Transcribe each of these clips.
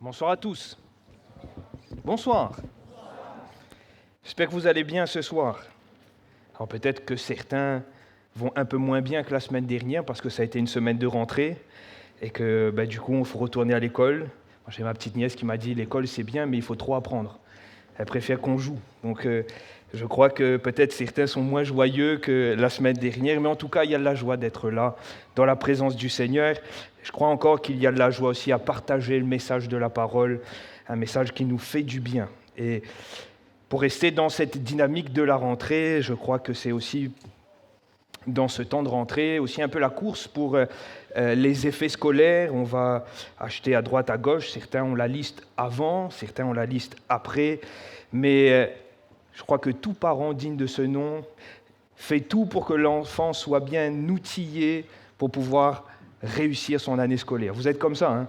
Bonsoir à tous. Bonsoir. J'espère que vous allez bien ce soir. Alors peut-être que certains vont un peu moins bien que la semaine dernière parce que ça a été une semaine de rentrée et que du coup il faut retourner à l'école. Moi, j'ai ma petite nièce qui m'a dit l'école c'est bien mais il faut trop apprendre. Elle préfère qu'on joue. Donc je crois que peut-être certains sont moins joyeux que la semaine dernière, mais en tout cas il y a de la joie d'être là dans la présence du Seigneur. Je crois encore qu'il y a de la joie aussi à partager le message de la parole, un message qui nous fait du bien. Et pour rester dans cette dynamique de la rentrée, je crois que c'est aussi dans ce temps de rentrée, aussi un peu la course pour les effets scolaires. On va acheter à droite, à gauche. Certains ont la liste avant, certains ont la liste après. Mais je crois que tout parent digne de ce nom fait tout pour que l'enfant soit bien outillé pour pouvoir réussir son année scolaire. Vous êtes comme ça, hein?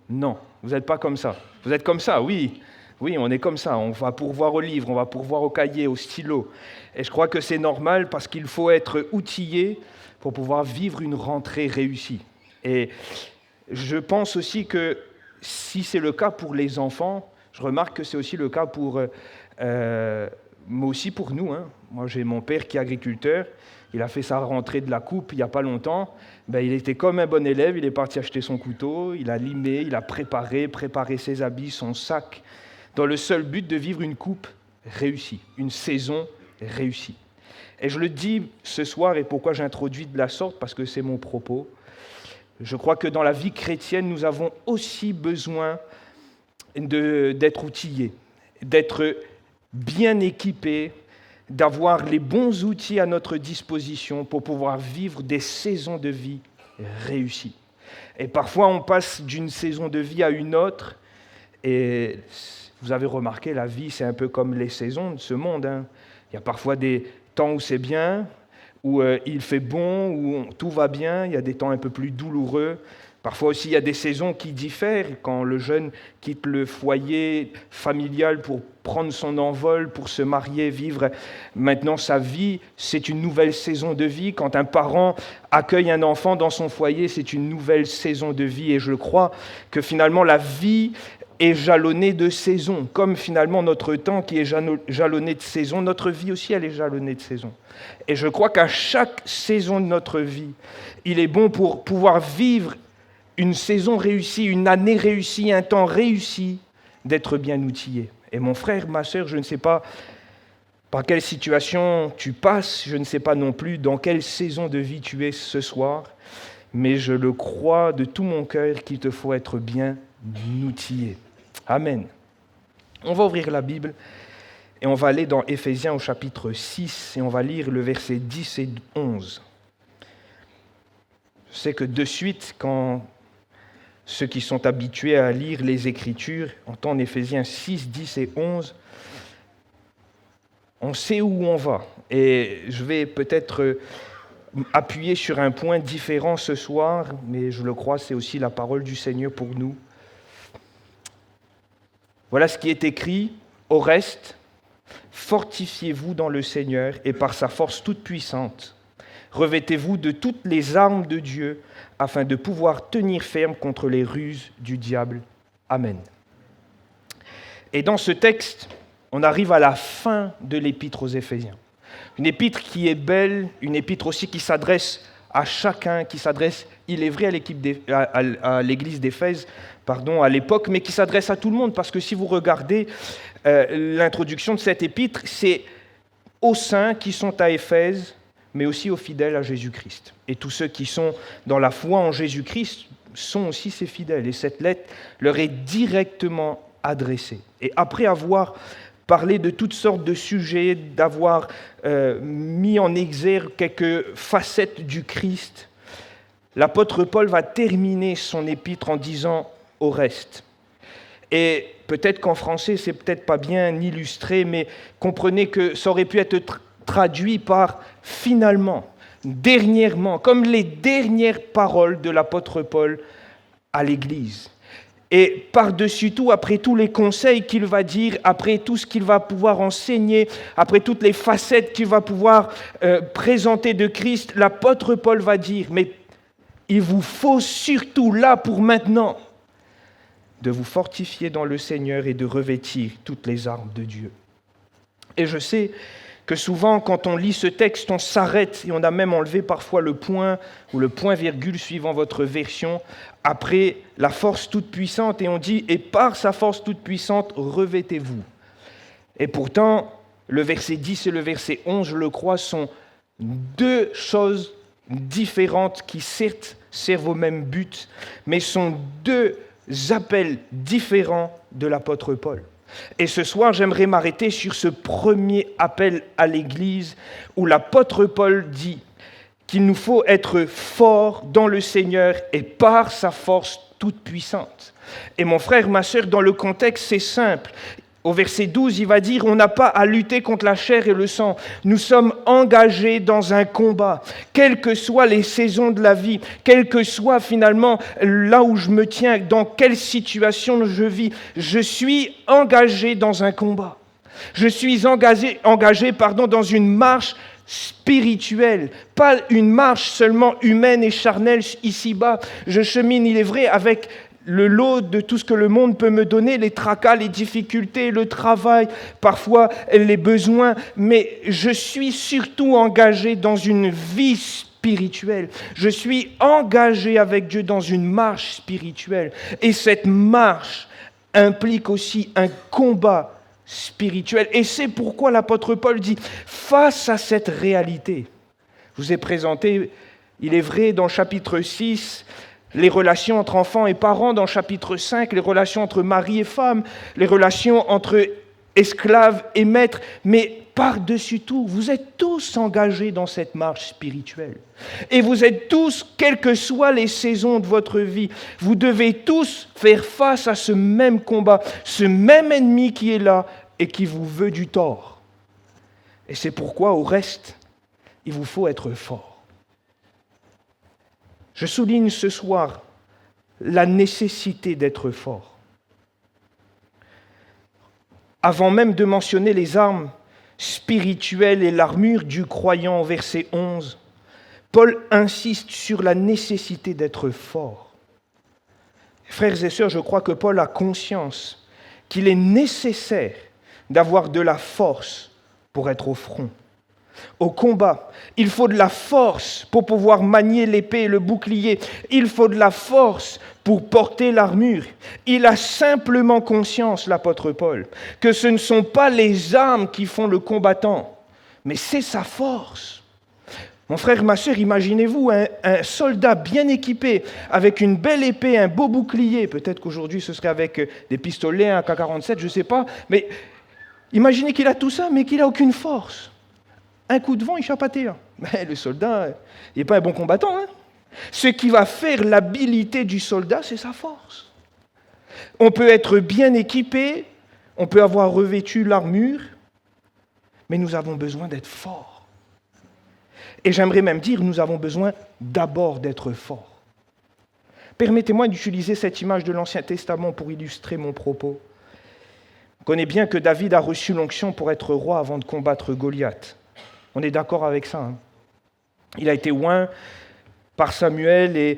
Non, vous n'êtes pas comme ça. Vous êtes comme ça, oui. Oui, on est comme ça. On va pourvoir aux livres, on va pourvoir au cahier, au stylo. Et je crois que c'est normal parce qu'il faut être outillé pour pouvoir vivre une rentrée réussie. Et je pense aussi que si c'est le cas pour les enfants, je remarque que c'est aussi le cas pour, mais aussi pour nous. Hein. Moi, j'ai mon père qui est agriculteur. Il a fait sa rentrée de la coupe il n'y a pas longtemps. Il était comme un bon élève. Il est parti acheter son couteau. Il a limé, il a préparé ses habits, son sac, dans le seul but de vivre une coupe réussie, une saison réussie. Et je le dis ce soir, et pourquoi j'introduis de la sorte, parce que c'est mon propos. Je crois que dans la vie chrétienne, nous avons aussi besoin d'être outillés, d'être bien équipés, d'avoir les bons outils à notre disposition pour pouvoir vivre des saisons de vie réussies. Et parfois, on passe d'une saison de vie à une autre, et vous avez remarqué, la vie, c'est un peu comme les saisons de ce monde. Hein. Il y a parfois des temps où c'est bien, où il fait bon, où tout va bien. Il y a des temps un peu plus douloureux. Parfois aussi, il y a des saisons qui diffèrent. Quand le jeune quitte le foyer familial pour prendre son envol, pour se marier, vivre maintenant sa vie, c'est une nouvelle saison de vie. Quand un parent accueille un enfant dans son foyer, c'est une nouvelle saison de vie. Et je crois que finalement, la vie est jalonnée de saisons, comme finalement notre temps qui est jalonné de saisons, notre vie aussi elle est jalonnée de saisons. Et je crois qu'à chaque saison de notre vie, il est bon pour pouvoir vivre une saison réussie, une année réussie, un temps réussi, d'être bien outillé. Et mon frère, ma sœur, je ne sais pas par quelle situation tu passes, je ne sais pas non plus dans quelle saison de vie tu es ce soir, mais je le crois de tout mon cœur qu'il te faut être bien outillé. Amen. On va ouvrir la Bible et on va aller dans Éphésiens au chapitre 6 et on va lire le verset 10 et 11. Je sais que de suite, quand ceux qui sont habitués à lire les Écritures entendent Éphésiens 6, 10 et 11, on sait où on va. Et je vais peut-être appuyer sur un point différent ce soir, mais je le crois, c'est aussi la parole du Seigneur pour nous. Voilà ce qui est écrit, au reste, fortifiez-vous dans le Seigneur et par sa force toute puissante. Revêtez-vous de toutes les armes de Dieu afin de pouvoir tenir ferme contre les ruses du diable. Amen. Et dans ce texte, on arrive à la fin de l'épître aux Éphésiens. Une épître qui est belle, une épître aussi qui s'adresse à chacun, qui s'adresse, il est vrai, à l'église d'Éphèse, à l'époque, mais qui s'adresse à tout le monde, parce que si vous regardez l'introduction de cette épître, c'est aux saints qui sont à Éphèse, mais aussi aux fidèles à Jésus-Christ. Et tous ceux qui sont dans la foi en Jésus-Christ sont aussi ses fidèles, et cette lettre leur est directement adressée. Et après avoir parlé de toutes sortes de sujets, d'avoir mis en exergue quelques facettes du Christ, l'apôtre Paul va terminer son épître en disant « au reste ». Et peut-être qu'en français, c'est peut-être pas bien illustré, mais comprenez que ça aurait pu être traduit par « finalement », « dernièrement », comme les dernières paroles de l'apôtre Paul à l'Église. Et par-dessus tout, après tous les conseils qu'il va dire, après tout ce qu'il va pouvoir enseigner, après toutes les facettes qu'il va pouvoir présenter de Christ, l'apôtre Paul va dire « mais il vous faut surtout là pour maintenant de vous fortifier dans le Seigneur et de revêtir toutes les armes de Dieu. Et je sais que souvent, quand on lit ce texte, on s'arrête et on a même enlevé parfois le point ou le point-virgule suivant votre version après la force toute-puissante et on dit « et par sa force toute-puissante, revêtez-vous ». Et pourtant, le verset 10 et le verset 11, je le crois, sont deux choses différentes qui certes servent au même but, mais sont deux appels différents de l'apôtre Paul. Et ce soir, j'aimerais m'arrêter sur ce premier appel à l'Église où l'apôtre Paul dit qu'il nous faut être forts dans le Seigneur et par sa force toute puissante. Et mon frère, ma sœur, dans le contexte, c'est simple. Au verset 12, il va dire « On n'a pas à lutter contre la chair et le sang. Nous sommes engagés dans un combat. Quelles que soient les saisons de la vie, quel que soit finalement là où je me tiens, dans quelle situation je vis, je suis engagé dans un combat. Je suis engagé dans une marche spirituelle, pas une marche seulement humaine et charnelle ici-bas. Je chemine, il est vrai, avec le lot de tout ce que le monde peut me donner, les tracas, les difficultés, le travail, parfois les besoins, mais je suis surtout engagé dans une vie spirituelle. Je suis engagé avec Dieu dans une marche spirituelle. Et cette marche implique aussi un combat spirituel. Et c'est pourquoi l'apôtre Paul dit, face à cette réalité, je vous ai présenté, il est vrai, dans le chapitre 6, les relations entre enfants et parents, dans le chapitre 5, les relations entre mari et femme, les relations entre esclaves et maîtres, mais par-dessus tout, vous êtes tous engagés dans cette marche spirituelle. Et vous êtes tous, quelles que soient les saisons de votre vie, vous devez tous faire face à ce même combat, ce même ennemi qui est là et qui vous veut du tort. Et c'est pourquoi, au reste, il vous faut être fort. Je souligne ce soir la nécessité d'être fort. Avant même de mentionner les armes spirituelles et l'armure du croyant au verset 11, Paul insiste sur la nécessité d'être fort. Frères et sœurs, je crois que Paul a conscience qu'il est nécessaire d'avoir de la force pour être au front. Au combat, il faut de la force pour pouvoir manier l'épée et le bouclier. Il faut de la force pour porter l'armure. Il a simplement conscience, l'apôtre Paul, que ce ne sont pas les armes qui font le combattant, mais c'est sa force. Mon frère, ma sœur, imaginez-vous un soldat bien équipé, avec une belle épée, un beau bouclier. Peut-être qu'aujourd'hui ce serait avec des pistolets, un K-47, je ne sais pas. Mais imaginez qu'il a tout ça, mais qu'il n'a aucune force. Un coup de vent, il chape à terre. Mais le soldat, il n'est pas un bon combattant. Hein. Ce qui va faire l'habilité du soldat, c'est sa force. On peut être bien équipé, on peut avoir revêtu l'armure, mais nous avons besoin d'être forts. Et j'aimerais même dire, nous avons besoin d'abord d'être forts. Permettez-moi d'utiliser cette image de l'Ancien Testament pour illustrer mon propos. On connaît bien que David a reçu l'onction pour être roi avant de combattre Goliath. On est d'accord avec ça. Hein. Il a été oint par Samuel et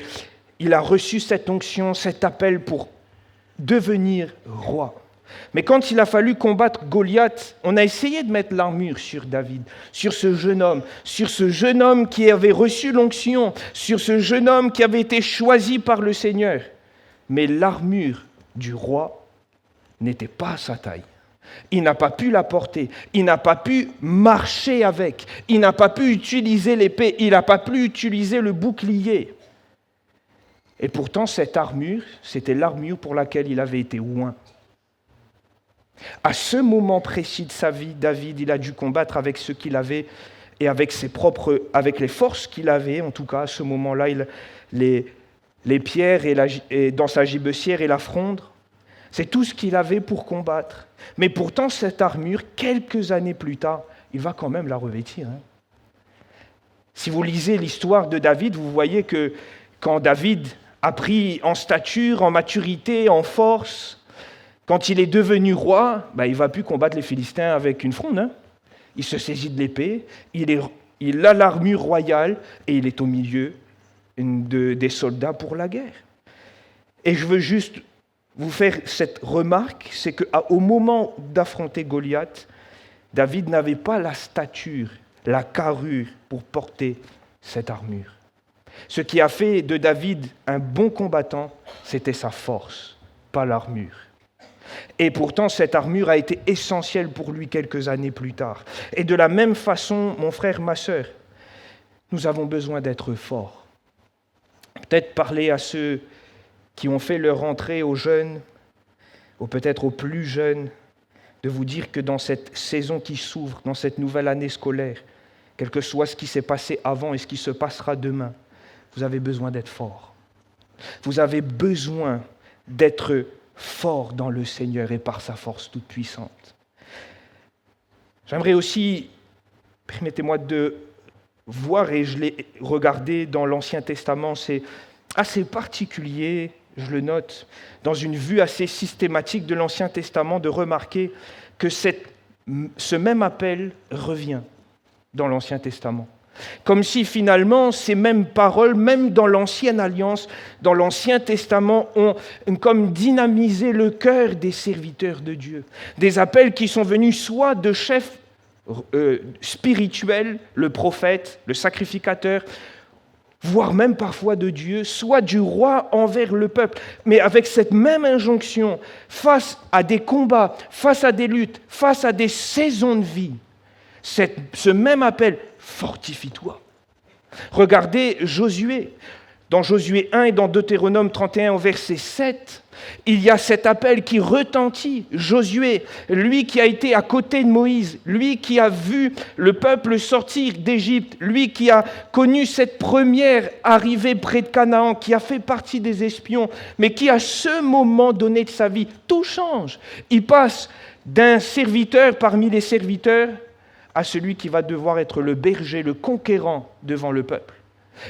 il a reçu cette onction, cet appel pour devenir roi. Mais quand il a fallu combattre Goliath, on a essayé de mettre l'armure sur David, sur ce jeune homme qui avait reçu l'onction, sur ce jeune homme qui avait été choisi par le Seigneur. Mais l'armure du roi n'était pas à sa taille. Il n'a pas pu la porter, il n'a pas pu marcher avec, il n'a pas pu utiliser l'épée, il n'a pas pu utiliser le bouclier. Et pourtant, cette armure, c'était l'armure pour laquelle il avait été oint. À ce moment précis de sa vie, David, il a dû combattre avec ce qu'il avait et avec les forces qu'il avait, en tout cas à ce moment-là, les pierres et dans sa gibecière et la fronde. C'est tout ce qu'il avait pour combattre. Mais pourtant, cette armure, quelques années plus tard, il va quand même la revêtir. Hein. Si vous lisez l'histoire de David, vous voyez que quand David a pris en stature, en maturité, en force, quand il est devenu roi, il ne va plus combattre les Philistins avec une fronde. Hein. Il se saisit de l'épée, il a l'armure royale et il est au milieu des soldats pour la guerre. Et je veux juste vous faire cette remarque, c'est qu'au moment d'affronter Goliath, David n'avait pas la stature, la carrure pour porter cette armure. Ce qui a fait de David un bon combattant, c'était sa force, pas l'armure. Et pourtant, cette armure a été essentielle pour lui quelques années plus tard. Et de la même façon, mon frère, ma sœur, nous avons besoin d'être forts. Peut-être parler à ceux qui ont fait leur entrée aux jeunes, ou peut-être aux plus jeunes, de vous dire que dans cette saison qui s'ouvre, dans cette nouvelle année scolaire, quel que soit ce qui s'est passé avant et ce qui se passera demain, vous avez besoin d'être fort. Vous avez besoin d'être fort dans le Seigneur et par sa force toute puissante. J'aimerais aussi, permettez-moi de voir, et je l'ai regardé dans l'Ancien Testament, c'est assez particulier, je le note, dans une vue assez systématique de l'Ancien Testament, de remarquer que ce même appel revient dans l'Ancien Testament. Comme si finalement ces mêmes paroles, même dans l'Ancienne Alliance, dans l'Ancien Testament, ont comme dynamisé le cœur des serviteurs de Dieu. Des appels qui sont venus soit de chefs spirituels, le prophète, le sacrificateur, voire même parfois de Dieu, soit du roi envers le peuple, mais avec cette même injonction, face à des combats, face à des luttes, face à des saisons de vie, ce même appel, fortifie-toi. Regardez Josué. Dans Josué 1 et dans Deutéronome 31 au verset 7, il y a cet appel qui retentit. Josué, lui qui a été à côté de Moïse, lui qui a vu le peuple sortir d'Égypte, lui qui a connu cette première arrivée près de Canaan, qui a fait partie des espions, mais qui à ce moment donné de sa vie, tout change. Il passe d'un serviteur parmi les serviteurs à celui qui va devoir être le berger, le conquérant devant le peuple.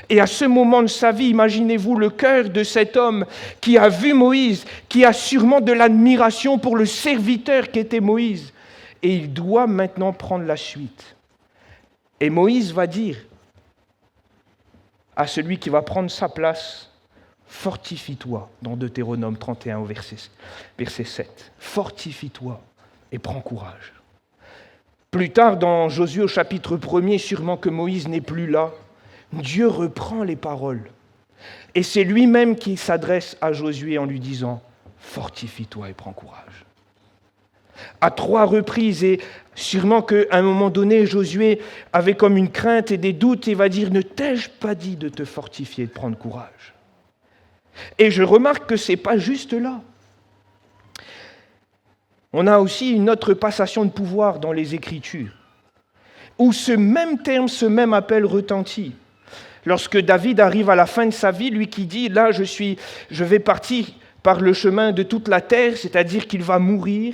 Et à ce moment de sa vie, imaginez-vous le cœur de cet homme qui a vu Moïse, qui a sûrement de l'admiration pour le serviteur qu'était Moïse. Et il doit maintenant prendre la suite. Et Moïse va dire à celui qui va prendre sa place, fortifie-toi, dans Deutéronome 31 au verset 7. Fortifie-toi et prends courage. Plus tard, dans Josué au chapitre 1er, sûrement que Moïse n'est plus là, Dieu reprend les paroles. Et c'est lui-même qui s'adresse à Josué en lui disant « Fortifie-toi et prends courage ». À 3 reprises, et sûrement qu'à un moment donné, Josué avait comme une crainte et des doutes et va dire « Ne t'ai-je pas dit de te fortifier et de prendre courage ?» Et je remarque que ce n'est pas juste là. On a aussi une autre passation de pouvoir dans les Écritures, où ce même terme, ce même appel retentit. Lorsque David arrive à la fin de sa vie, lui qui dit « Là, je vais partir par le chemin de toute la terre », c'est-à-dire qu'il va mourir.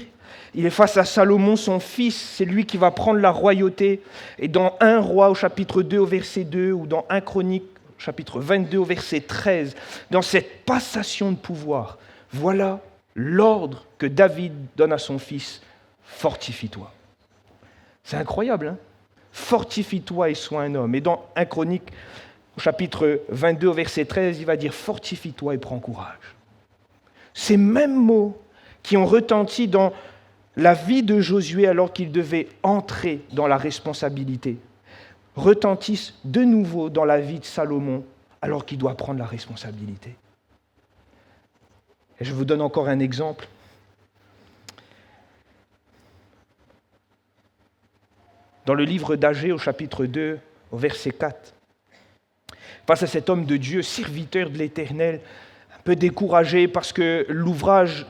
Il est face à Salomon, son fils, c'est lui qui va prendre la royauté. Et dans 1 Roi au chapitre 2 au verset 2, ou dans 1 Chronique au chapitre 22 au verset 13, dans cette passation de pouvoir, voilà l'ordre que David donne à son fils, fortifie-toi. C'est incroyable, hein? Fortifie-toi et sois un homme. Et dans 1 Chronique, au chapitre 22, au verset 13, il va dire, fortifie-toi et prends courage. Ces mêmes mots qui ont retenti dans la vie de Josué alors qu'il devait entrer dans la responsabilité, retentissent de nouveau dans la vie de Salomon alors qu'il doit prendre la responsabilité. Et je vous donne encore un exemple. Dans le livre d'Agée, au chapitre 2, au verset 4, face à cet homme de Dieu, serviteur de l'Éternel, un peu découragé parce que l'ouvrage,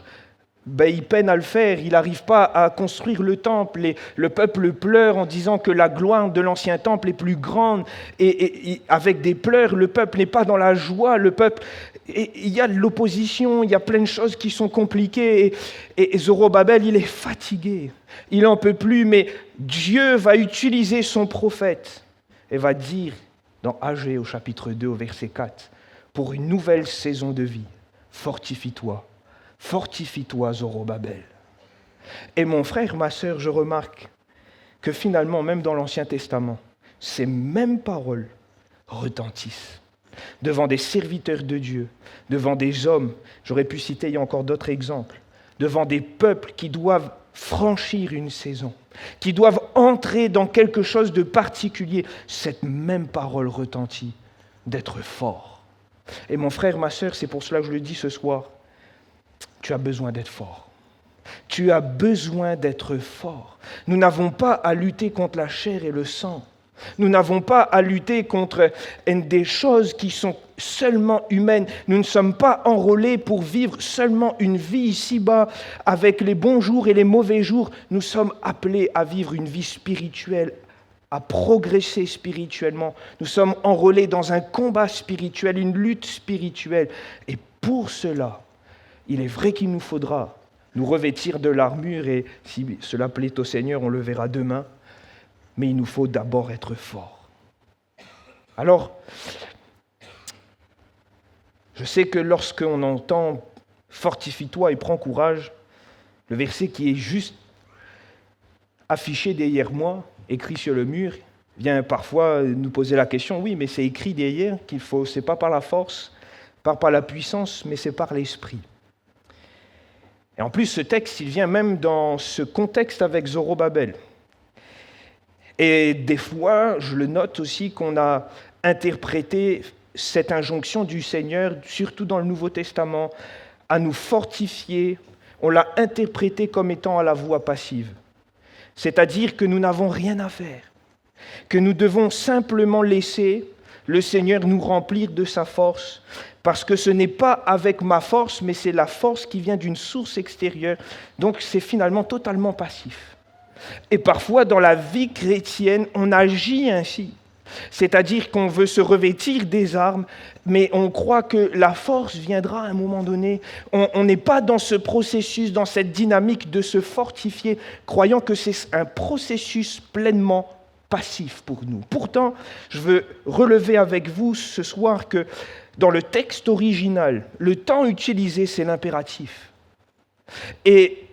il peine à le faire, il n'arrive pas à construire le temple, et le peuple pleure en disant que la gloire de l'ancien temple est plus grande, et avec des pleurs, le peuple n'est pas dans la joie, le peuple... Et il y a de l'opposition, il y a plein de choses qui sont compliquées. Et Zorobabel, il est fatigué. Il n'en peut plus, mais Dieu va utiliser son prophète et va dire dans Agée au chapitre 2 au verset 4, pour une nouvelle saison de vie, fortifie-toi, Zorobabel. Et mon frère, ma sœur, je remarque que finalement, même dans l'Ancien Testament, ces mêmes paroles retentissent. devant des serviteurs de Dieu, devant des hommes, j'aurais pu citer, il y a encore d'autres exemples, devant des peuples qui doivent franchir une saison, qui doivent entrer dans quelque chose de particulier, cette même parole retentit d'être fort. Et mon frère, ma sœur, c'est pour cela que je le dis ce soir, tu as besoin d'être fort. Tu as besoin d'être fort. Nous n'avons pas à lutter contre la chair et le sang. Nous n'avons pas à lutter contre des choses qui sont seulement humaines. Nous ne sommes pas enrôlés pour vivre seulement une vie ici-bas avec les bons jours et les mauvais jours. Nous sommes appelés à vivre une vie spirituelle, à progresser spirituellement. Nous sommes enrôlés dans un combat spirituel, une lutte spirituelle. Et pour cela, il est vrai qu'il nous faudra nous revêtir de l'armure et si cela plaît au Seigneur, on le verra demain. Mais il nous faut d'abord être forts. Alors, je sais que lorsqu'on entend « fortifie-toi et prends courage », le verset qui est juste affiché derrière moi, écrit sur le mur, vient parfois nous poser la question, oui, mais c'est écrit derrière qu'il faut, c'est pas par la force, pas par la puissance, mais c'est par l'esprit. Et en plus, ce texte, il vient même dans ce contexte avec Zorobabel. Et des fois, je le note aussi qu'on a interprété cette injonction du Seigneur, surtout dans le Nouveau Testament, à nous fortifier, on l'a interprété comme étant à la voie passive. C'est-à-dire que nous n'avons rien à faire, que nous devons simplement laisser le Seigneur nous remplir de sa force, parce que ce n'est pas avec ma force, mais c'est la force qui vient d'une source extérieure. Donc c'est finalement totalement passif. Et parfois, dans la vie chrétienne, on agit ainsi. C'est-à-dire qu'on veut se revêtir des armes, mais on croit que la force viendra à un moment donné. On n'est pas dans ce processus, dans cette dynamique de se fortifier, croyant que c'est un processus pleinement passif pour nous. Pourtant, je veux relever avec vous ce soir que dans le texte original, le temps utilisé, c'est l'impératif. Et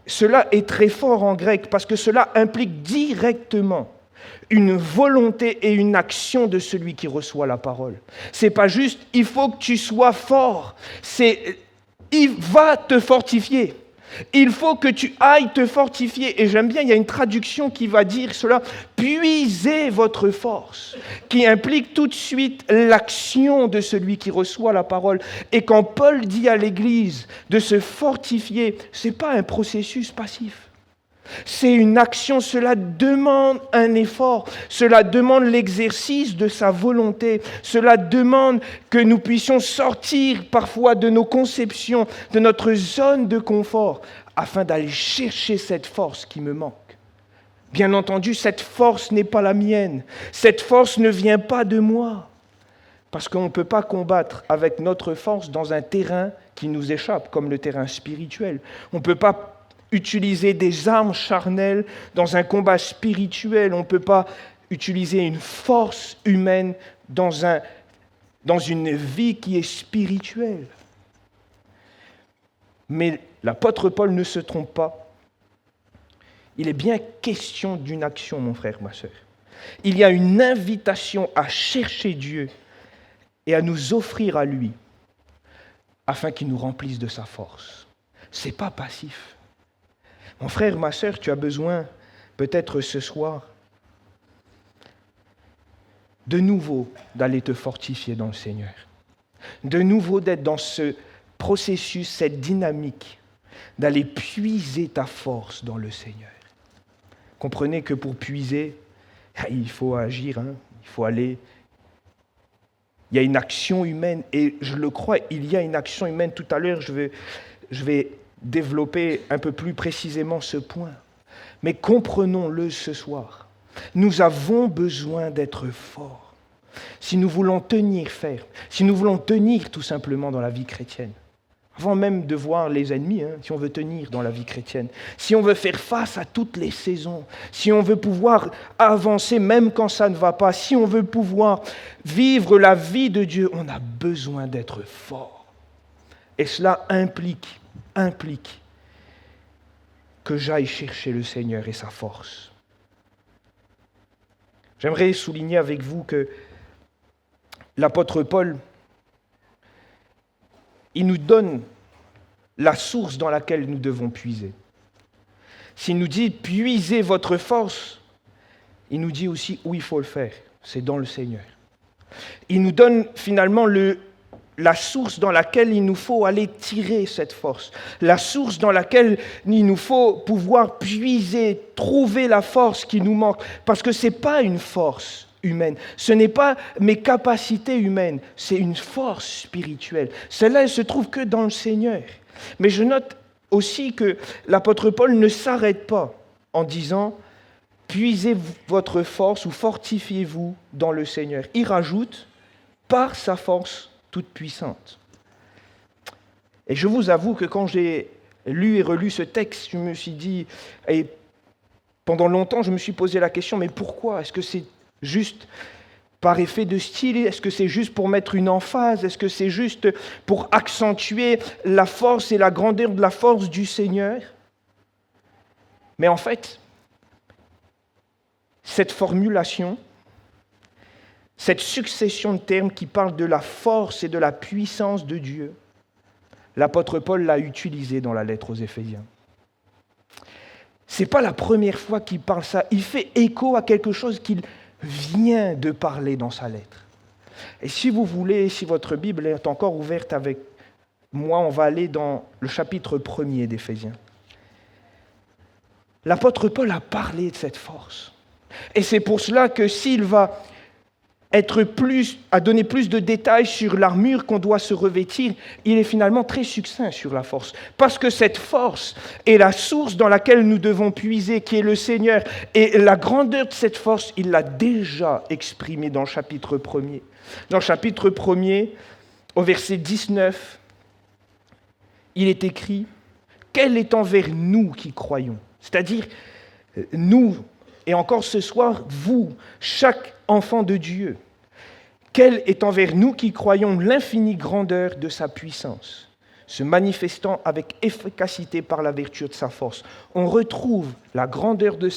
cela est très fort en grec parce que cela implique directement une volonté et une action de celui qui reçoit la parole. C'est pas juste « il faut que tu sois fort », c'est « il va te fortifier ». Il faut que tu ailles te fortifier. Et j'aime bien, il y a une traduction qui va dire cela, « puisez votre force », qui implique tout de suite l'action de celui qui reçoit la parole. Et quand Paul dit à l'Église de se fortifier, ce n'est pas un processus passif. C'est une action, cela demande un effort, cela demande l'exercice de sa volonté, cela demande que nous puissions sortir parfois de nos conceptions, de notre zone de confort, afin d'aller chercher cette force qui me manque. Bien entendu, cette force n'est pas la mienne, cette force ne vient pas de moi, parce qu'on ne peut pas combattre avec notre force dans un terrain qui nous échappe, comme le terrain spirituel. On ne peut pas utiliser des armes charnelles dans un combat spirituel. On ne peut pas utiliser une force humaine dans une vie qui est spirituelle. Mais l'apôtre Paul ne se trompe pas. Il est bien question d'une action, mon frère, ma sœur. Il y a une invitation à chercher Dieu et à nous offrir à lui afin qu'il nous remplisse de sa force. Ce n'est pas passif. Mon frère, ma sœur, tu as besoin, peut-être ce soir, de nouveau d'aller te fortifier dans le Seigneur. De nouveau d'être dans ce processus, cette dynamique, d'aller puiser ta force dans le Seigneur. Comprenez que pour puiser, il faut agir, il faut aller. Il y a une action humaine, et je le crois, il y a une action humaine. Tout à l'heure, je vais développer un peu plus précisément ce point. Mais comprenons-le ce soir. Nous avons besoin d'être forts. Si nous voulons tenir ferme, si nous voulons tenir tout simplement dans la vie chrétienne, avant même de voir les ennemis, si on veut tenir dans la vie chrétienne, si on veut faire face à toutes les saisons, si on veut pouvoir avancer même quand ça ne va pas, si on veut pouvoir vivre la vie de Dieu, on a besoin d'être fort. Et cela implique que j'aille chercher le Seigneur et sa force. J'aimerais souligner avec vous que l'apôtre Paul, il nous donne la source dans laquelle nous devons puiser. S'il nous dit « puisez votre force », il nous dit aussi où il faut le faire, c'est dans le Seigneur. Il nous donne finalement la source dans laquelle il nous faut aller tirer cette force, la source dans laquelle il nous faut pouvoir puiser, trouver la force qui nous manque, parce que ce n'est pas une force humaine, ce n'est pas mes capacités humaines, c'est une force spirituelle. Celle-là, elle ne se trouve que dans le Seigneur. Mais je note aussi que l'apôtre Paul ne s'arrête pas en disant « puisez votre force ou fortifiez-vous dans le Seigneur ». Il rajoute « par sa force toute puissante ». Et je vous avoue que quand j'ai lu et relu ce texte, je me suis dit, et pendant longtemps je me suis posé la question, mais pourquoi ? Est-ce que c'est juste par effet de style? Est-ce que c'est juste pour mettre une emphase? Est-ce que c'est juste pour accentuer la force et la grandeur de la force du Seigneur? Mais en fait, cette formulation, cette succession de termes qui parlent de la force et de la puissance de Dieu, l'apôtre Paul l'a utilisée dans la lettre aux Éphésiens. Ce n'est pas la première fois qu'il parle ça. Il fait écho à quelque chose qu'il vient de parler dans sa lettre. Et si vous voulez, si votre Bible est encore ouverte avec moi, on va aller dans le chapitre 1er d'Éphésiens. L'apôtre Paul a parlé de cette force. Et c'est pour cela que s'il va donner plus de détails sur l'armure qu'on doit se revêtir, il est finalement très succinct sur la force. Parce que cette force est la source dans laquelle nous devons puiser, qui est le Seigneur. Et la grandeur de cette force, il l'a déjà exprimée dans le chapitre 1er. Dans le chapitre 1er, au verset 19, il est écrit « Quel est envers nous qui croyons ?» C'est-à-dire, nous, et encore ce soir, vous, chaque enfant de Dieu, quelle est envers nous qui croyons l'infinie grandeur de sa puissance, se manifestant avec efficacité par la vertu de sa force. On retrouve la grandeur de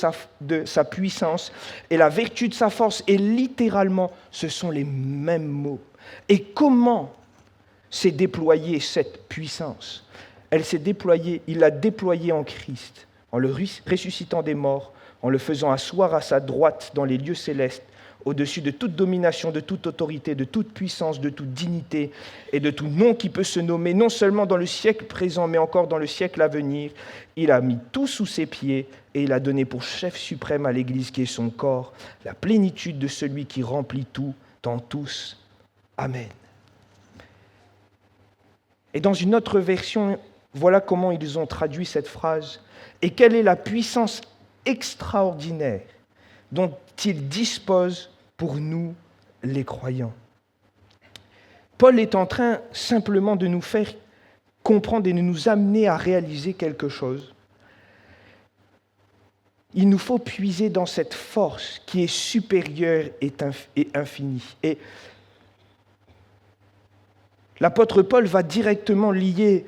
sa puissance et la vertu de sa force, et littéralement, ce sont les mêmes mots. Et comment s'est déployée cette puissance ? Il l'a déployée en Christ, en le ressuscitant des morts, en le faisant asseoir à sa droite dans les lieux célestes, au-dessus de toute domination, de toute autorité, de toute puissance, de toute dignité et de tout nom qui peut se nommer, non seulement dans le siècle présent, mais encore dans le siècle à venir. Il a mis tout sous ses pieds et il a donné pour chef suprême à l'Église qui est son corps, la plénitude de celui qui remplit tout en tous. Amen. Et dans une autre version, voilà comment ils ont traduit cette phrase. Et quelle est la puissance extraordinaire dont il dispose pour nous, les croyants. Paul est en train simplement de nous faire comprendre et de nous amener à réaliser quelque chose. Il nous faut puiser dans cette force qui est supérieure et infinie. Et l'apôtre Paul va directement lier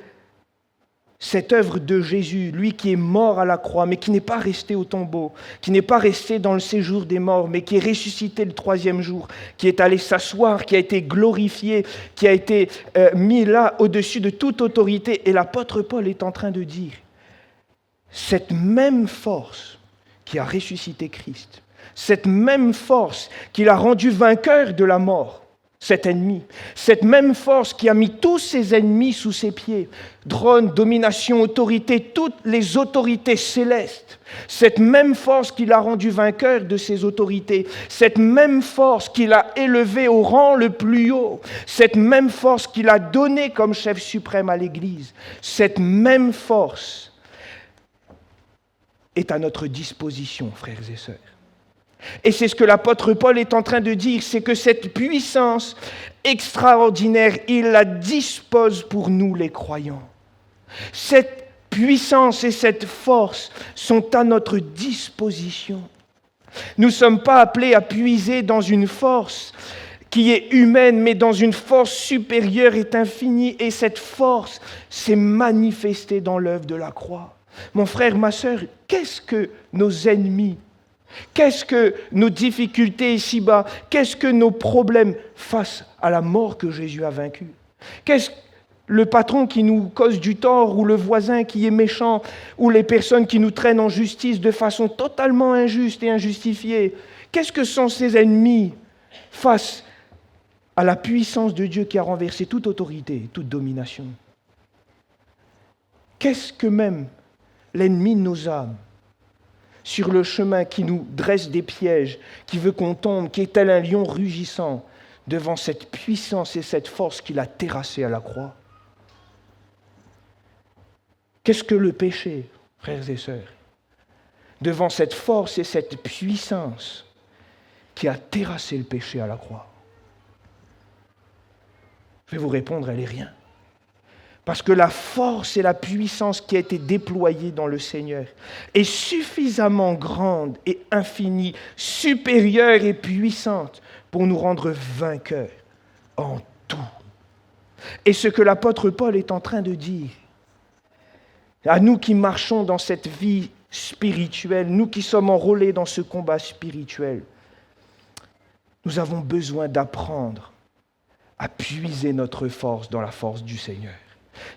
cette œuvre de Jésus, lui qui est mort à la croix, mais qui n'est pas resté au tombeau, qui n'est pas resté dans le séjour des morts, mais qui est ressuscité le 3e jour, qui est allé s'asseoir, qui a été glorifié, qui a été mis là au-dessus de toute autorité. Et l'apôtre Paul est en train de dire, cette même force qui a ressuscité Christ, cette même force qui l'a rendu vainqueur de la mort, cet ennemi, cette même force qui a mis tous ses ennemis sous ses pieds, trône, domination, autorité, toutes les autorités célestes, cette même force qui l'a rendu vainqueur de ces autorités, cette même force qui l'a élevé au rang le plus haut, cette même force qui l'a donné comme chef suprême à l'Église, cette même force est à notre disposition, frères et sœurs. Et c'est ce que l'apôtre Paul est en train de dire, c'est que cette puissance extraordinaire, il la dispose pour nous les croyants. Cette puissance et cette force sont à notre disposition. Nous ne sommes pas appelés à puiser dans une force qui est humaine, mais dans une force supérieure et infinie. Et cette force s'est manifestée dans l'œuvre de la croix. Mon frère, ma sœur, qu'est-ce que nos ennemis Qu'est-ce que nos difficultés ici-bas? Qu'est-ce que nos problèmes face à la mort que Jésus a vaincue? Qu'est-ce le patron qui nous cause du tort, ou le voisin qui est méchant, ou les personnes qui nous traînent en justice de façon totalement injuste et injustifiée? Qu'est-ce que sont ces ennemis face à la puissance de Dieu qui a renversé toute autorité, toute domination? Qu'est-ce que même l'ennemi de nos âmes, sur le chemin, qui nous dresse des pièges, qui veut qu'on tombe, qui est tel un lion rugissant devant cette puissance et cette force qu'il a terrassée à la croix? Qu'est-ce que le péché, frères et sœurs, devant cette force et cette puissance qui a terrassé le péché à la croix? Je vais vous répondre, elle n'est rien. Parce que la force et la puissance qui a été déployée dans le Seigneur est suffisamment grande et infinie, supérieure et puissante pour nous rendre vainqueurs en tout. Et ce que l'apôtre Paul est en train de dire, à nous qui marchons dans cette vie spirituelle, nous qui sommes enrôlés dans ce combat spirituel, nous avons besoin d'apprendre à puiser notre force dans la force du Seigneur.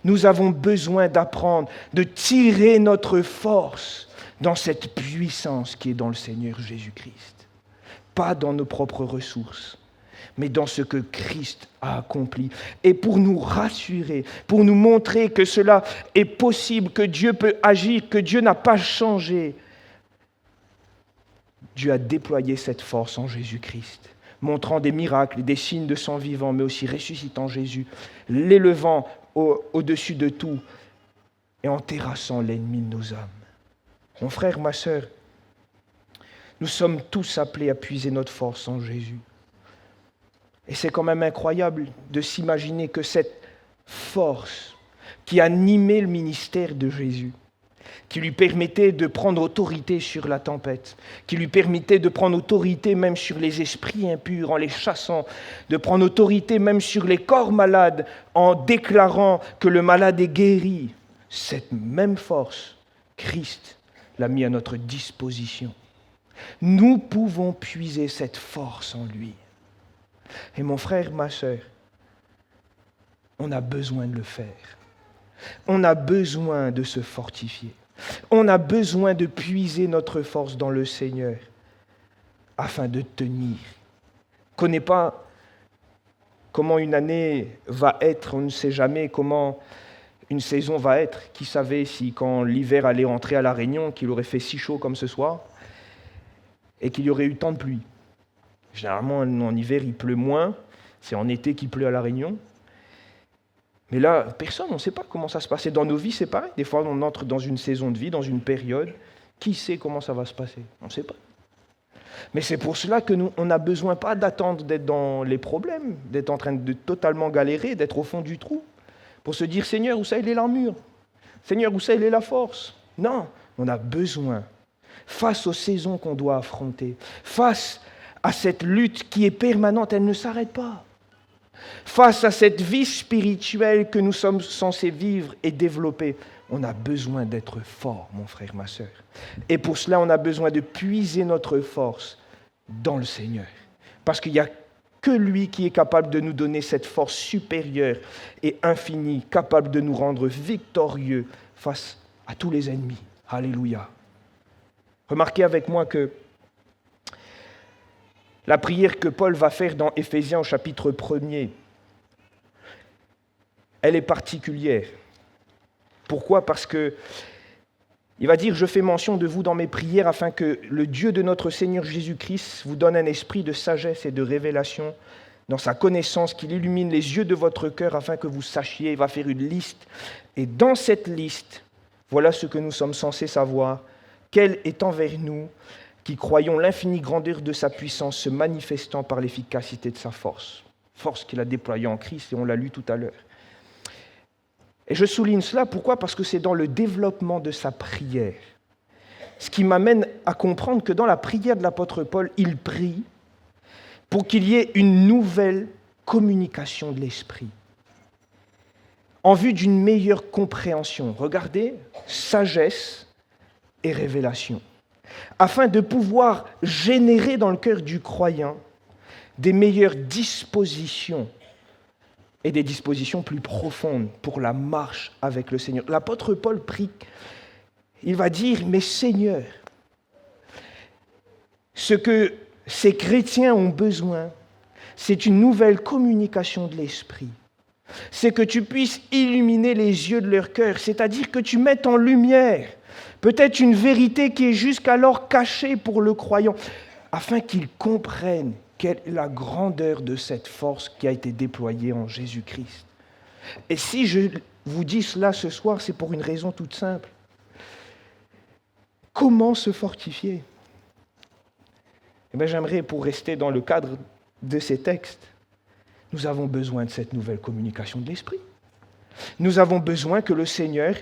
Nous avons besoin d'apprendre, de tirer notre force dans cette puissance qui est dans le Seigneur Jésus-Christ. Pas dans nos propres ressources, mais dans ce que Christ a accompli. Et pour nous rassurer, pour nous montrer que cela est possible, que Dieu peut agir, que Dieu n'a pas changé, Dieu a déployé cette force en Jésus-Christ, montrant des miracles, des signes de son vivant, mais aussi ressuscitant Jésus, l'élevant au-dessus de tout et en terrassant l'ennemi de nos âmes. Mon frère, ma sœur, nous sommes tous appelés à puiser notre force en Jésus. Et c'est quand même incroyable de s'imaginer que cette force qui animait le ministère de Jésus, qui lui permettait de prendre autorité sur la tempête, qui lui permettait de prendre autorité même sur les esprits impurs en les chassant, de prendre autorité même sur les corps malades en déclarant que le malade est guéri. Cette même force, Christ l'a mis à notre disposition. Nous pouvons puiser cette force en lui. Et mon frère, ma sœur, on a besoin de le faire. On a besoin de se fortifier. On a besoin de puiser notre force dans le Seigneur afin de tenir. On ne connaît pas comment une année va être, on ne sait jamais comment une saison va être. Qui savait si quand l'hiver allait entrer à La Réunion, qu'il aurait fait si chaud comme ce soir et qu'il y aurait eu tant de pluie. Généralement, en hiver, il pleut moins. C'est en été qu'il pleut à La Réunion. Mais là, personne, on ne sait pas comment ça se passe. Et dans nos vies, c'est pareil. Des fois, on entre dans une saison de vie, dans une période. Qui sait comment ça va se passer? On ne sait pas. Mais c'est pour cela que nous, on n'a besoin pas d'attendre d'être dans les problèmes, d'être en train de totalement galérer, d'être au fond du trou, pour se dire, Seigneur, où ça il est l'armure? Seigneur, où ça il est la force? Non, on a besoin, face aux saisons qu'on doit affronter, face à cette lutte qui est permanente, elle ne s'arrête pas. Face à cette vie spirituelle que nous sommes censés vivre et développer, on a besoin d'être fort, mon frère, ma sœur. Et pour cela, on a besoin de puiser notre force dans le Seigneur. Parce qu'il n'y a que lui qui est capable de nous donner cette force supérieure et infinie, capable de nous rendre victorieux face à tous les ennemis. Alléluia. Remarquez avec moi que la prière que Paul va faire dans Éphésiens au chapitre 1er, elle est particulière. Pourquoi? Parce que il va dire « Je fais mention de vous dans mes prières afin que le Dieu de notre Seigneur Jésus-Christ vous donne un esprit de sagesse et de révélation dans sa connaissance, qu'il illumine les yeux de votre cœur afin que vous sachiez. » Il va faire une liste. Et dans cette liste, voilà ce que nous sommes censés savoir. Quel est envers nous qui croyons l'infinie grandeur de sa puissance se manifestant par l'efficacité de sa force. Force qu'il a déployée en Christ, et on l'a lu tout à l'heure. Et je souligne cela, pourquoi? Parce que c'est dans le développement de sa prière. Ce qui m'amène à comprendre que dans la prière de l'apôtre Paul, il prie pour qu'il y ait une nouvelle communication de l'esprit, en vue d'une meilleure compréhension. Regardez, sagesse et révélation. afin de pouvoir générer dans le cœur du croyant des meilleures dispositions et des dispositions plus profondes pour la marche avec le Seigneur. L'apôtre Paul prie, il va dire, mais Seigneur, ce que ces chrétiens ont besoin, c'est une nouvelle communication de l'Esprit. C'est que tu puisses illuminer les yeux de leur cœur, c'est-à-dire que tu mettes en lumière peut-être une vérité qui est jusqu'alors cachée pour le croyant, afin qu'il comprenne quelle est la grandeur de cette force qui a été déployée en Jésus-Christ. Et si je vous dis cela ce soir, c'est pour une raison toute simple. Comment se fortifier ? Eh bien, j'aimerais, pour rester dans le cadre de ces textes, nous avons besoin de cette nouvelle communication de l'Esprit. Nous avons besoin que le Seigneur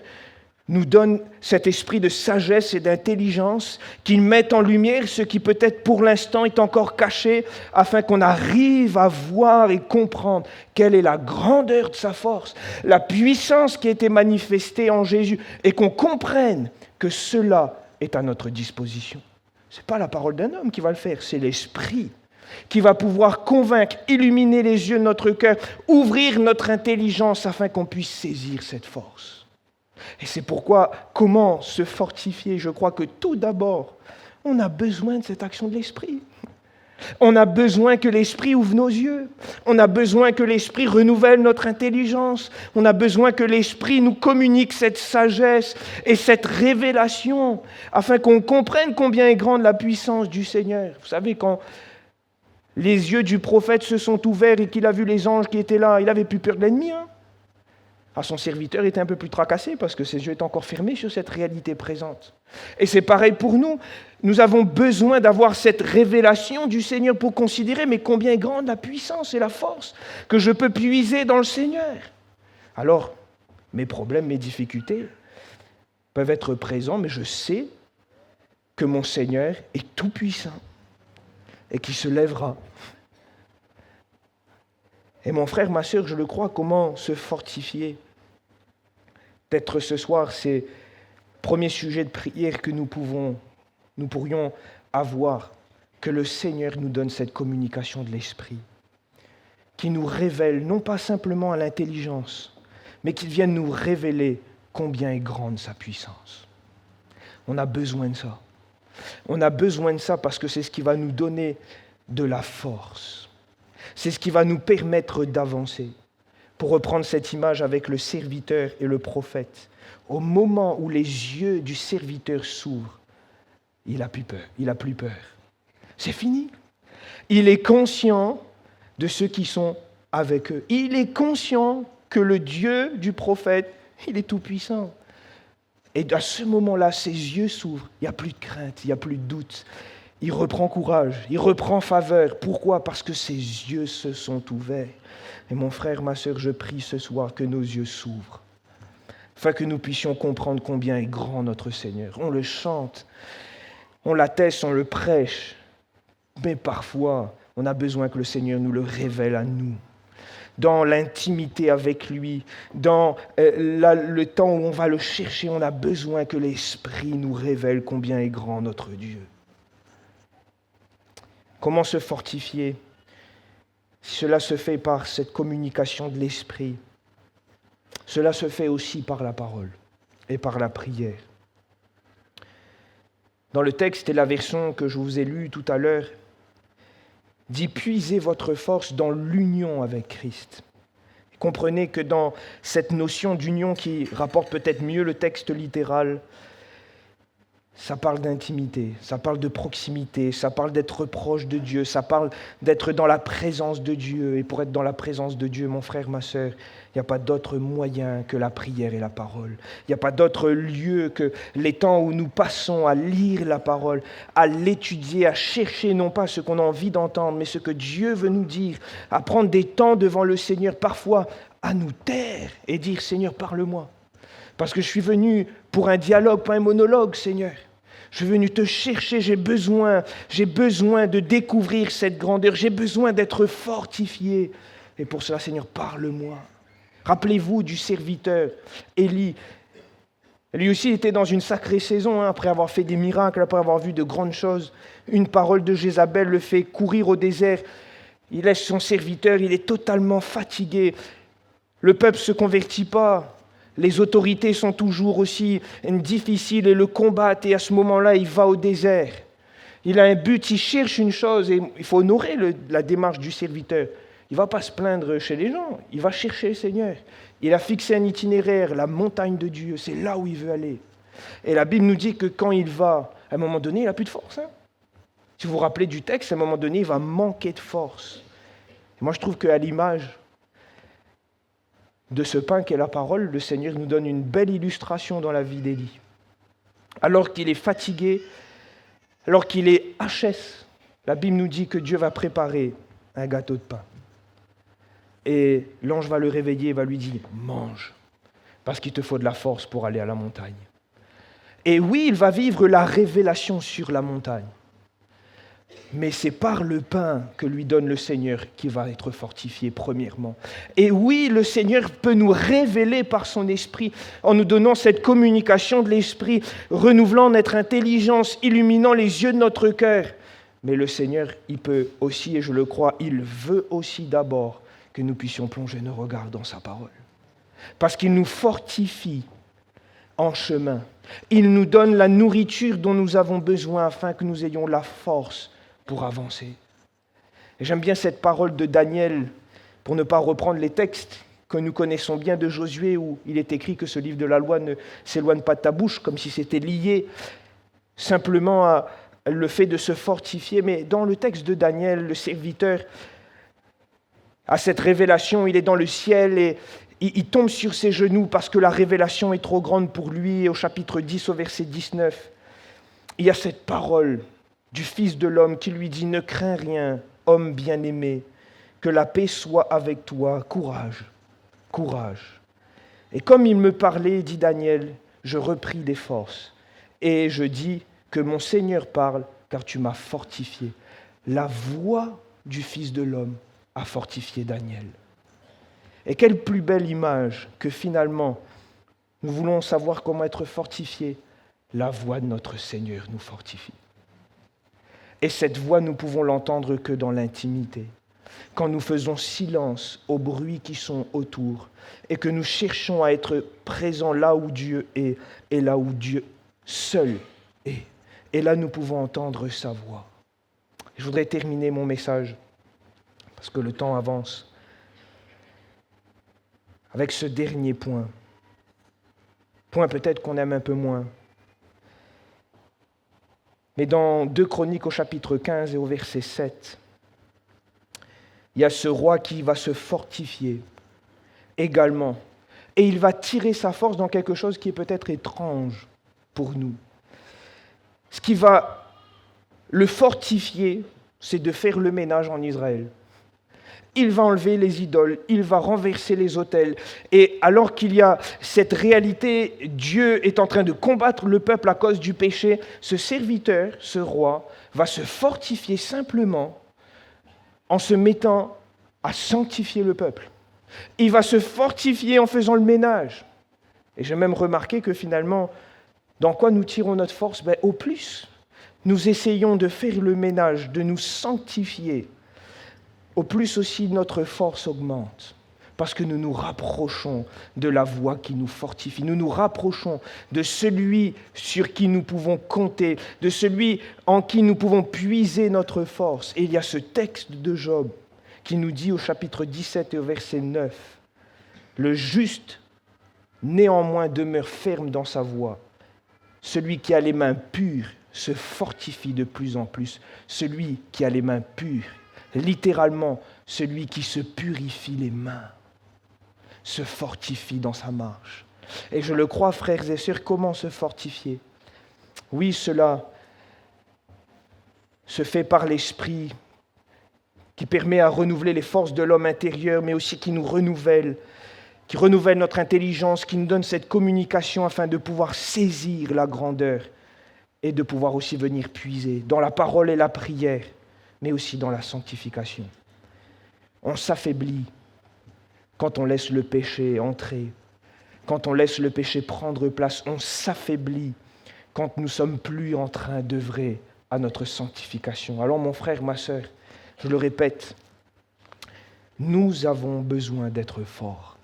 nous donne cet esprit de sagesse et d'intelligence, qu'il mette en lumière ce qui peut-être pour l'instant est encore caché, afin qu'on arrive à voir et comprendre quelle est la grandeur de sa force, la puissance qui a été manifestée en Jésus, et qu'on comprenne que cela est à notre disposition. Ce n'est pas la parole d'un homme qui va le faire, c'est l'Esprit qui va pouvoir convaincre, illuminer les yeux de notre cœur, ouvrir notre intelligence afin qu'on puisse saisir cette force. Et c'est pourquoi, comment se fortifier ? Je crois que tout d'abord, on a besoin de cette action de l'Esprit. On a besoin que l'Esprit ouvre nos yeux. On a besoin que l'Esprit renouvelle notre intelligence. On a besoin que l'Esprit nous communique cette sagesse et cette révélation, afin qu'on comprenne combien est grande la puissance du Seigneur. Vous savez, quand les yeux du prophète se sont ouverts et qu'il a vu les anges qui étaient là, il n'avait plus peur de l'ennemi. Son serviteur était un peu plus tracassé parce que ses yeux étaient encore fermés sur cette réalité présente. Et c'est pareil pour nous. Nous avons besoin d'avoir cette révélation du Seigneur pour considérer mais combien est grande la puissance et la force que je peux puiser dans le Seigneur. Alors, mes problèmes, mes difficultés peuvent être présents, mais je sais que mon Seigneur est tout-puissant et qu'il se lèvera. Et mon frère, ma sœur, je le crois, comment se fortifier ? Peut-être ce soir, c'est le premier sujet de prière que nous pourrions avoir, que le Seigneur nous donne cette communication de l'Esprit, qui nous révèle, non pas simplement à l'intelligence, mais qu'il vienne nous révéler combien est grande sa puissance. On a besoin de ça. On a besoin de ça parce que c'est ce qui va nous donner de la force. C'est ce qui va nous permettre d'avancer. Pour reprendre cette image avec le serviteur et le prophète, au moment où les yeux du serviteur s'ouvrent, il n'a plus peur. C'est fini. Il est conscient de ceux qui sont avec eux. Il est conscient que le Dieu du prophète, il est tout-puissant. Et à ce moment-là, ses yeux s'ouvrent. Il n'y a plus de crainte, il n'y a plus de doute. Il reprend courage, il reprend faveur. Pourquoi ? Parce que ses yeux se sont ouverts. Et mon frère, ma sœur, je prie ce soir que nos yeux s'ouvrent, afin que nous puissions comprendre combien est grand notre Seigneur. On le chante, on l'atteste, on le prêche, mais parfois, on a besoin que le Seigneur nous le révèle à nous. Dans l'intimité avec lui, dans le temps où on va le chercher, on a besoin que l'Esprit nous révèle combien est grand notre Dieu. Comment se fortifier ? Cela se fait par cette communication de l'Esprit. Cela se fait aussi par la parole et par la prière. Dans le texte et la version que je vous ai lue tout à l'heure, dit « Puisez votre force dans l'union avec Christ ». Comprenez que dans cette notion d'union qui rapporte peut-être mieux le texte littéral, ça parle d'intimité, ça parle de proximité, ça parle d'être proche de Dieu, ça parle d'être dans la présence de Dieu. Et pour être dans la présence de Dieu, mon frère, ma sœur, il n'y a pas d'autre moyen que la prière et la parole. Il n'y a pas d'autre lieu que les temps où nous passons à lire la parole, à l'étudier, à chercher non pas ce qu'on a envie d'entendre, mais ce que Dieu veut nous dire, à prendre des temps devant le Seigneur, parfois à nous taire et dire « Seigneur, parle-moi ». Parce que je suis venu pour un dialogue, pas un monologue, Seigneur. Je suis venu te chercher, j'ai besoin de découvrir cette grandeur, j'ai besoin d'être fortifié. Et pour cela, Seigneur, parle-moi. Rappelez-vous du serviteur Élie. Lui aussi était dans une sacrée saison, après avoir fait des miracles, après avoir vu de grandes choses. Une parole de Jézabel le fait courir au désert. Il laisse son serviteur, il est totalement fatigué. Le peuple ne se convertit pas. Les autorités sont toujours aussi difficiles et le combattent. Et à ce moment-là, il va au désert. Il a un but, il cherche une chose et il faut honorer la démarche du serviteur. Il ne va pas se plaindre chez les gens, il va chercher le Seigneur. Il a fixé un itinéraire, la montagne de Dieu, c'est là où il veut aller. Et la Bible nous dit que quand il va, à un moment donné, il n'a plus de force. Si vous vous rappelez du texte, à un moment donné, il va manquer de force. Et moi, je trouve qu'à l'image de ce pain qu'est la parole, le Seigneur nous donne une belle illustration dans la vie d'Élie. Alors qu'il est fatigué, alors qu'il est HS, la Bible nous dit que Dieu va préparer un gâteau de pain. Et l'ange va le réveiller et va lui dire « Mange, parce qu'il te faut de la force pour aller à la montagne. » Et oui, il va vivre la révélation sur la montagne. Mais c'est par le pain que lui donne le Seigneur qui va être fortifié premièrement. Et oui, le Seigneur peut nous révéler par son esprit, en nous donnant cette communication de l'esprit, renouvelant notre intelligence, illuminant les yeux de notre cœur. Mais le Seigneur, il peut aussi, et je le crois, il veut aussi d'abord que nous puissions plonger nos regards dans sa parole. Parce qu'il nous fortifie en chemin. Il nous donne la nourriture dont nous avons besoin afin que nous ayons la force pour avancer. Et j'aime bien cette parole de Daniel, pour ne pas reprendre les textes que nous connaissons bien de Josué, où il est écrit que ce livre de la loi ne s'éloigne pas de ta bouche, comme si c'était lié simplement à le fait de se fortifier. Mais dans le texte de Daniel, le serviteur a cette révélation, il est dans le ciel et il tombe sur ses genoux parce que la révélation est trop grande pour lui. Et au chapitre 10, au verset 19, il y a cette parole du Fils de l'homme qui lui dit « Ne crains rien, homme bien-aimé, que la paix soit avec toi, courage, courage. » Et comme il me parlait, dit Daniel, je repris des forces et je dis que mon Seigneur parle car tu m'as fortifié. La voix du Fils de l'homme a fortifié Daniel. Et quelle plus belle image que finalement, nous voulons savoir comment être fortifiés. La voix de notre Seigneur nous fortifie. Et cette voix, nous pouvons l'entendre que dans l'intimité, quand nous faisons silence aux bruits qui sont autour et que nous cherchons à être présents là où Dieu est et là où Dieu seul est. Et là, nous pouvons entendre sa voix. Je voudrais terminer mon message, parce que le temps avance, avec ce dernier point. Point peut-être qu'on aime un peu moins. Mais dans 2 Chroniques au chapitre 15 et au verset 7, il y a ce roi qui va se fortifier également. Et il va tirer sa force dans quelque chose qui est peut-être étrange pour nous. Ce qui va le fortifier, c'est de faire le ménage en Israël. Il va enlever les idoles, il va renverser les autels. Et alors qu'il y a cette réalité, Dieu est en train de combattre le peuple à cause du péché, ce serviteur, ce roi, va se fortifier simplement en se mettant à sanctifier le peuple. Il va se fortifier en faisant le ménage. Et j'ai même remarqué que finalement, dans quoi nous tirons notre force ? Au plus, nous essayons de faire le ménage, de nous sanctifier. Au plus aussi, notre force augmente, parce que nous nous rapprochons de la voie qui nous fortifie. Nous nous rapprochons de celui sur qui nous pouvons compter, de celui en qui nous pouvons puiser notre force. Et il y a ce texte de Job qui nous dit au chapitre 17 et au verset 9, « Le juste, néanmoins, demeure ferme dans sa voie. Celui qui a les mains pures se fortifie de plus en plus. Celui qui a les mains pures, littéralement, celui qui se purifie les mains, se fortifie dans sa marche. » Et je le crois, frères et sœurs, comment se fortifier ? Oui, cela se fait par l'Esprit qui permet à renouveler les forces de l'homme intérieur, mais aussi qui nous renouvelle, qui renouvelle notre intelligence, qui nous donne cette communication afin de pouvoir saisir la grandeur et de pouvoir aussi venir puiser dans la parole et la prière, mais aussi dans la sanctification. On s'affaiblit quand on laisse le péché entrer. Quand on laisse le péché prendre place, on s'affaiblit quand nous ne sommes plus en train d'œuvrer à notre sanctification. Alors mon frère, ma sœur, je le répète, nous avons besoin d'être forts.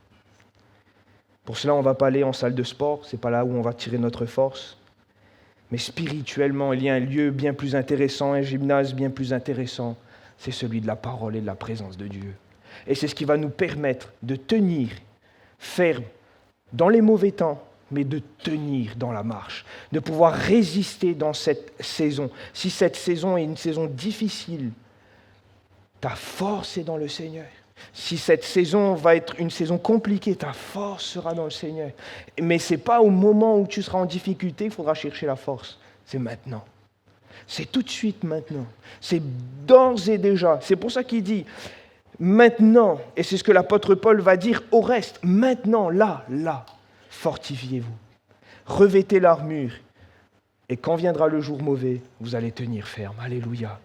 Pour cela, on ne va pas aller en salle de sport, ce n'est pas là où on va tirer notre force. Mais spirituellement, il y a un lieu bien plus intéressant, un gymnase bien plus intéressant, c'est celui de la parole et de la présence de Dieu. Et c'est ce qui va nous permettre de tenir ferme dans les mauvais temps, mais de tenir dans la marche, de pouvoir résister dans cette saison. Si cette saison est une saison difficile, ta force est dans le Seigneur. Si cette saison va être une saison compliquée, ta force sera dans le Seigneur. Mais ce n'est pas au moment où tu seras en difficulté qu'il faudra chercher la force. C'est maintenant. C'est tout de suite maintenant. C'est d'ores et déjà. C'est pour ça qu'il dit maintenant, et c'est ce que l'apôtre Paul va dire au reste, maintenant, là, fortifiez-vous. Revêtez l'armure. Et quand viendra le jour mauvais, vous allez tenir ferme. Alléluia.